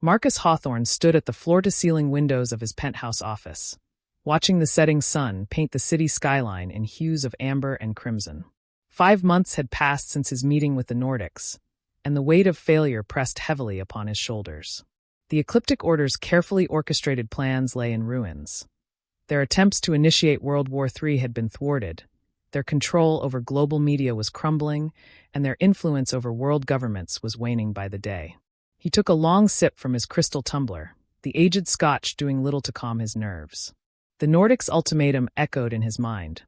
Marcus Hawthorne stood at the floor-to-ceiling windows of his penthouse office, watching the setting sun paint the city skyline in hues of amber and crimson. 5 months had passed since his meeting with the Nordics, and the weight of failure pressed heavily upon his shoulders. The Ecliptic Order's carefully orchestrated plans lay in ruins. Their attempts to initiate World War III had been thwarted, their control over global media was crumbling, and their influence over world governments was waning by the day. He took a long sip from his crystal tumbler, the aged Scotch doing little to calm his nerves. The Nordics' ultimatum echoed in his mind.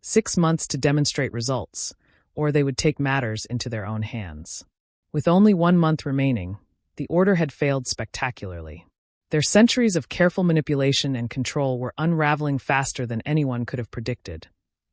6 months to demonstrate results, or they would take matters into their own hands. With only 1 month remaining, the Order had failed spectacularly. Their centuries of careful manipulation and control were unraveling faster than anyone could have predicted,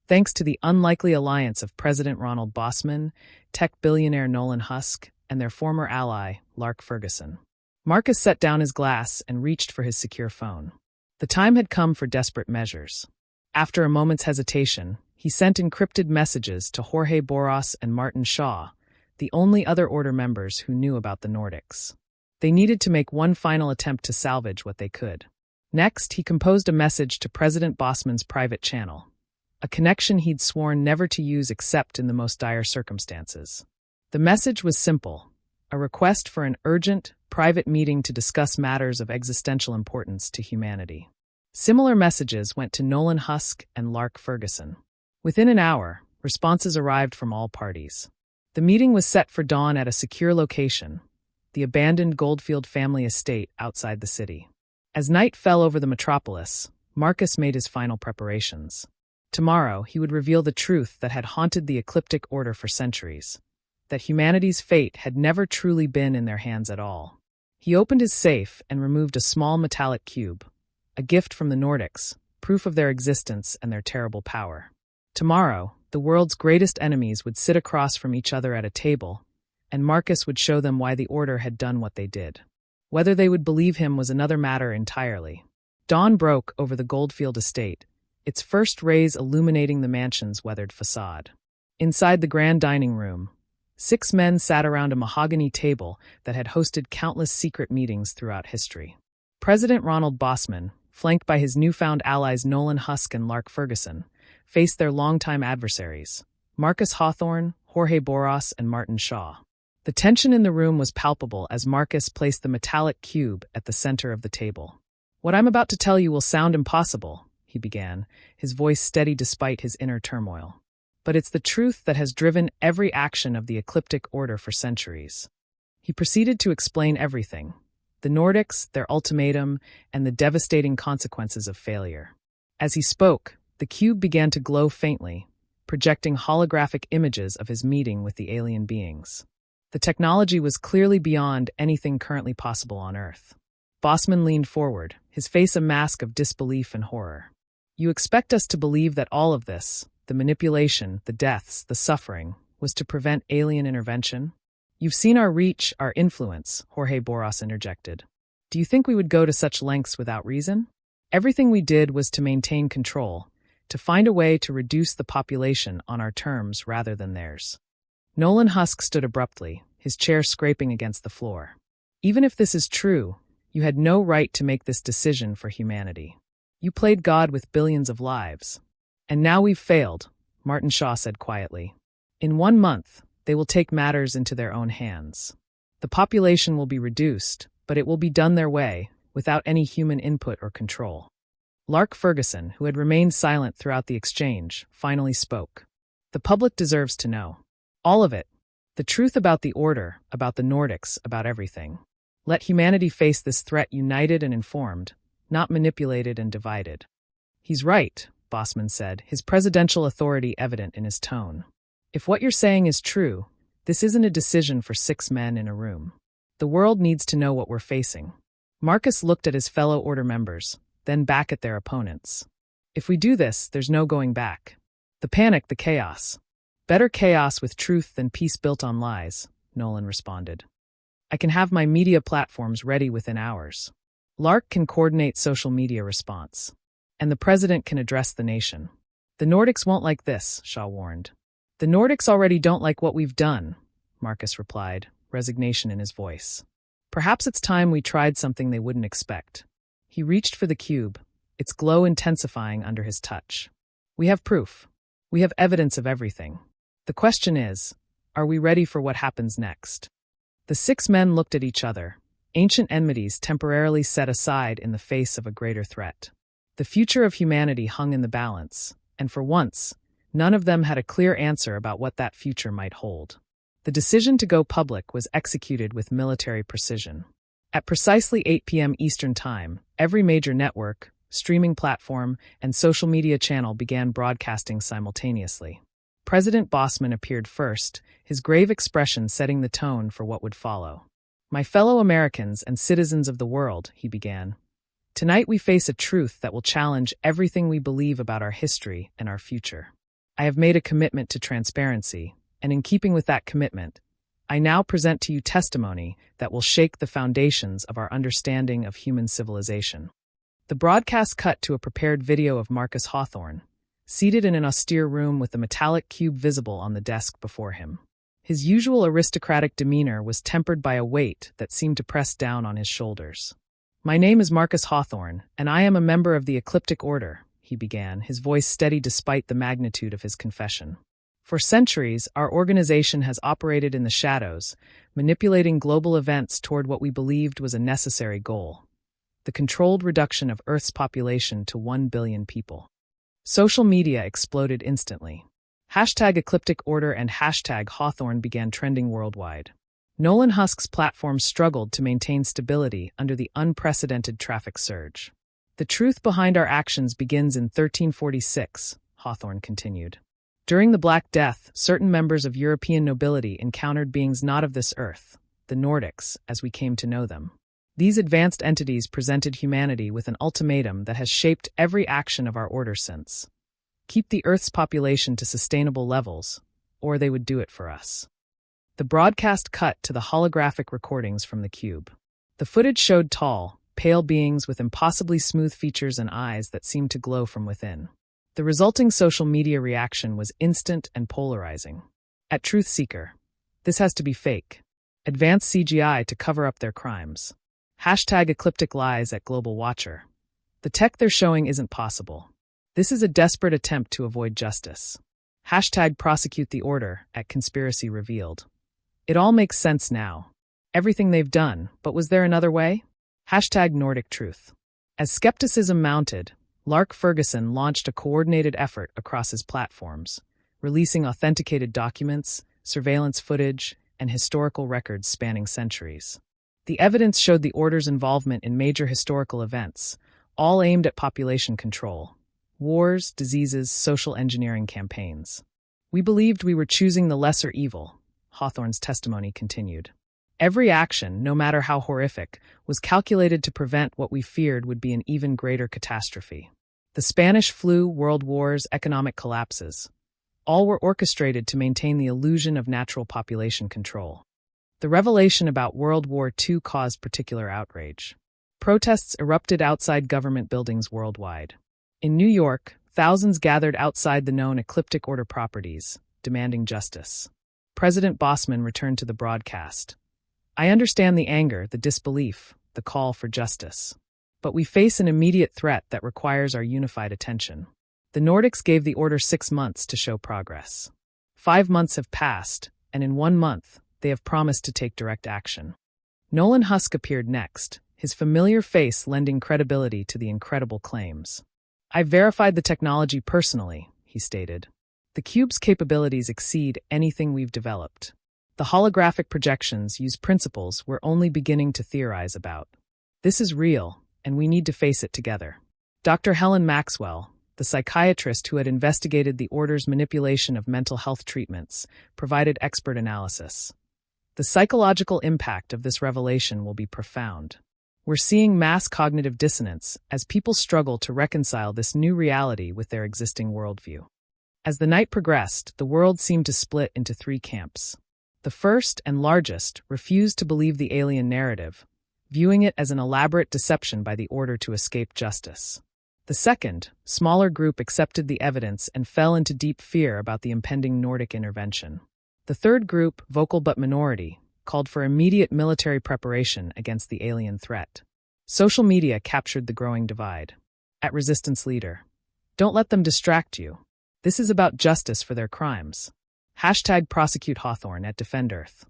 thanks to the unlikely alliance of President Ronald Bosman, tech billionaire Nolan Husk, and their former ally, Lark Ferguson. Marcus set down his glass and reached for his secure phone. The time had come for desperate measures. After a moment's hesitation, he sent encrypted messages to Jorge Boras and Martin Shaw, the only other Order members who knew about the Nordics. They needed to make one final attempt to salvage what they could. Next, he composed a message to President Bosman's private channel, a connection he'd sworn never to use except in the most dire circumstances. The message was simple, a request for an urgent, private meeting to discuss matters of existential importance to humanity. Similar messages went to Nolan Husk and Lark Ferguson. Within an hour, responses arrived from all parties. The meeting was set for dawn at a secure location, the abandoned Goldfield family estate outside the city. As night fell over the metropolis, Marcus made his final preparations. Tomorrow, he would reveal the truth that had haunted the Ecliptic Order for centuries, that humanity's fate had never truly been in their hands at all. He opened his safe and removed a small metallic cube, a gift from the Nordics, proof of their existence and their terrible power. Tomorrow, the world's greatest enemies would sit across from each other at a table, and Marcus would show them why the Order had done what they did. Whether they would believe him was another matter entirely. Dawn broke over the Goldfield estate, its first rays illuminating the mansion's weathered facade. Inside the grand dining room, 6 men sat around a mahogany table that had hosted countless secret meetings throughout history. President Ronald Bosman, flanked by his newfound allies Nolan Husk and Lark Ferguson, faced their longtime adversaries, Marcus Hawthorne, Jorge Boras, and Martin Shaw. The tension in the room was palpable as Marcus placed the metallic cube at the center of the table. "What I'm about to tell you will sound impossible," he began, his voice steady despite his inner turmoil. "But it's the truth that has driven every action of the Ecliptic Order for centuries." He proceeded to explain everything: the Nordics, their ultimatum, and the devastating consequences of failure. As he spoke, the cube began to glow faintly, projecting holographic images of his meeting with the alien beings. The technology was clearly beyond anything currently possible on Earth. Bosman leaned forward, his face a mask of disbelief and horror. "You expect us to believe that all of this, the manipulation, the deaths, the suffering, was to prevent alien intervention? You've seen our reach, our influence," Jorge Boras interjected. "Do you think we would go to such lengths without reason? Everything we did was to maintain control, to find a way to reduce the population on our terms rather than theirs." Nolan Husk stood abruptly, his chair scraping against the floor. "Even if this is true, you had no right to make this decision for humanity. You played God with billions of lives. And now we've failed," Martin Shaw said quietly. "In 1 month, they will take matters into their own hands. The population will be reduced, but it will be done their way, without any human input or control." Lark Ferguson, who had remained silent throughout the exchange, finally spoke. "The public deserves to know. All of it. The truth about the Order, about the Nordics, about everything. Let humanity face this threat united and informed, not manipulated and divided." "He's right," Bosman said, his presidential authority evident in his tone. "If what you're saying is true, this isn't a decision for 6 men in a room. The world needs to know what we're facing." Marcus looked at his fellow Order members, then back at their opponents. "If we do this, there's no going back. The panic, the chaos. Better chaos with truth than peace built on lies," Nolan responded. "I can have my media platforms ready within hours. Lark can coordinate social media response. And the president can address the nation." "The Nordics won't like this," Shaw warned. "The Nordics already don't like what we've done," Marcus replied, resignation in his voice. Perhaps it's time we tried something they wouldn't expect. He reached for the cube, its glow intensifying under his touch. We have proof. We have evidence of everything. The question is, are we ready for what happens next? The 6 men looked at each other, ancient enmities temporarily set aside in the face of a greater threat. The future of humanity hung in the balance, and for once, none of them had a clear answer about what that future might hold. The decision to go public was executed with military precision. At precisely 8 p.m. Eastern Time, every major network, streaming platform, and social media channel began broadcasting simultaneously. President Bosman appeared first, his grave expression setting the tone for what would follow. My fellow Americans and citizens of the world, he began. Tonight we face a truth that will challenge everything we believe about our history and our future. I have made a commitment to transparency, and in keeping with that commitment, I now present to you testimony that will shake the foundations of our understanding of human civilization. The broadcast cut to a prepared video of Marcus Hawthorne, seated in an austere room with the metallic cube visible on the desk before him. His usual aristocratic demeanor was tempered by a weight that seemed to press down on his shoulders. My name is Marcus Hawthorne, and I am a member of the Ecliptic Order, he began, his voice steady despite the magnitude of his confession. For centuries, our organization has operated in the shadows, manipulating global events toward what we believed was a necessary goal: the controlled reduction of Earth's population to 1 billion people. Social media exploded instantly. Hashtag Ecliptic Order and hashtag Hawthorne began trending worldwide. Nolan Husk's platform struggled to maintain stability under the unprecedented traffic surge. The truth behind our actions begins in 1346, Hawthorne continued. During the Black Death, certain members of European nobility encountered beings not of this earth, the Nordics, as we came to know them. These advanced entities presented humanity with an ultimatum that has shaped every action of our order since. Keep the Earth's population to sustainable levels, or they would do it for us. The broadcast cut to the holographic recordings from the cube. The footage showed tall, pale beings with impossibly smooth features and eyes that seemed to glow from within. The resulting social media reaction was instant and polarizing. At Truth Seeker, this has to be fake. Advanced CGI to cover up their crimes. Hashtag Ecliptic Lies at Global Watcher. The tech they're showing isn't possible. This is a desperate attempt to avoid justice. Hashtag Prosecute the Order at Conspiracy Revealed. It all makes sense now. Everything they've done, but was there another way? Hashtag Nordic Truth. As skepticism mounted, Lark Ferguson launched a coordinated effort across his platforms, releasing authenticated documents, surveillance footage, and historical records spanning centuries. The evidence showed the Order's involvement in major historical events, all aimed at population control: wars, diseases, social engineering campaigns. We believed we were choosing the lesser evil, Hawthorne's testimony continued. Every action, no matter how horrific, was calculated to prevent what we feared would be an even greater catastrophe. The Spanish flu, world wars, economic collapses, all were orchestrated to maintain the illusion of natural population control. The revelation about World War II caused particular outrage. Protests erupted outside government buildings worldwide. In New York, thousands gathered outside the known Ecliptic Order properties, demanding justice. President Bosman returned to the broadcast. I understand the anger, the disbelief, the call for justice. But we face an immediate threat that requires our unified attention. The Nordics gave the Order 6 months to show progress. 5 months have passed, and in 1 month, they have promised to take direct action. Nolan Husk appeared next, his familiar face lending credibility to the incredible claims. I've verified the technology personally, he stated. The cube's capabilities exceed anything we've developed. The holographic projections use principles we're only beginning to theorize about. This is real, and we need to face it together. Dr. Helen Maxwell, the psychiatrist who had investigated the Order's manipulation of mental health treatments, provided expert analysis. The psychological impact of this revelation will be profound. We're seeing mass cognitive dissonance as people struggle to reconcile this new reality with their existing worldview. As the night progressed, the world seemed to split into 3 camps. The first, and largest, refused to believe the alien narrative, viewing it as an elaborate deception by the Order to escape justice. The second, smaller group accepted the evidence and fell into deep fear about the impending Nordic intervention. The third group, vocal but minority, called for immediate military preparation against the alien threat. Social media captured the growing divide. At Resistance Leader, don't let them distract you. This is about justice for their crimes. Hashtag prosecute Hawthorne at Defend Earth.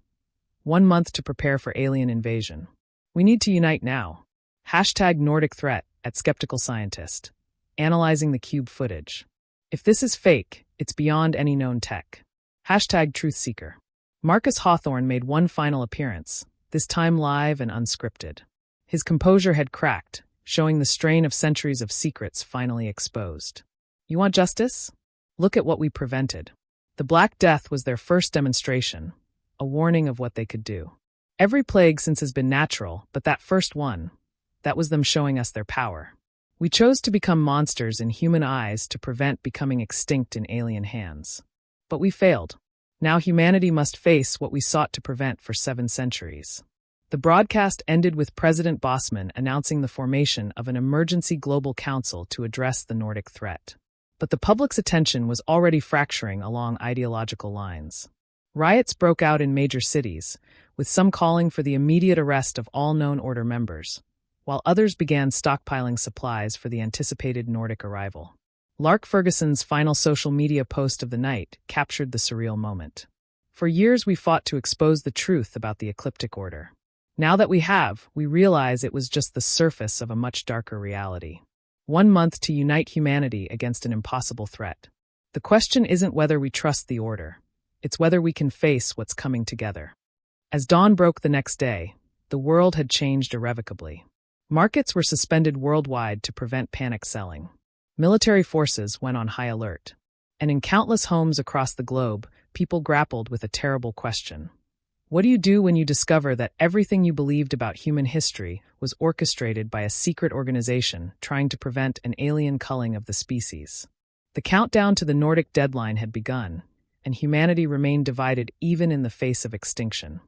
1 month to prepare for alien invasion. We need to unite now. Hashtag Nordic threat at Skeptical Scientist. Analyzing the cube footage. If this is fake, it's beyond any known tech. Hashtag Truth Seeker. Marcus Hawthorne made one final appearance, this time live and unscripted. His composure had cracked, showing the strain of centuries of secrets finally exposed. You want justice? Look at what we prevented. The Black Death was their first demonstration, a warning of what they could do. Every plague since has been natural, but that first one, that was them showing us their power. We chose to become monsters in human eyes to prevent becoming extinct in alien hands. But we failed. Now humanity must face what we sought to prevent for 7 centuries. The broadcast ended with President Bosman announcing the formation of an emergency global council to address the Nordic threat. But the public's attention was already fracturing along ideological lines. Riots broke out in major cities, with some calling for the immediate arrest of all known order members, while others began stockpiling supplies for the anticipated Nordic arrival. Lark Ferguson's final social media post of the night captured the surreal moment. For years we fought to expose the truth about the ecliptic order. Now that we have, we realize it was just the surface of a much darker reality. 1 month to unite humanity against an impossible threat. The question isn't whether we trust the order. It's whether we can face what's coming together. As dawn broke the next day, the world had changed irrevocably. Markets were suspended worldwide to prevent panic selling. Military forces went on high alert. And in countless homes across the globe, people grappled with a terrible question. What do you do when you discover that everything you believed about human history was orchestrated by a secret organization trying to prevent an alien culling of the species? The countdown to the Nordic deadline had begun, and humanity remained divided even in the face of extinction.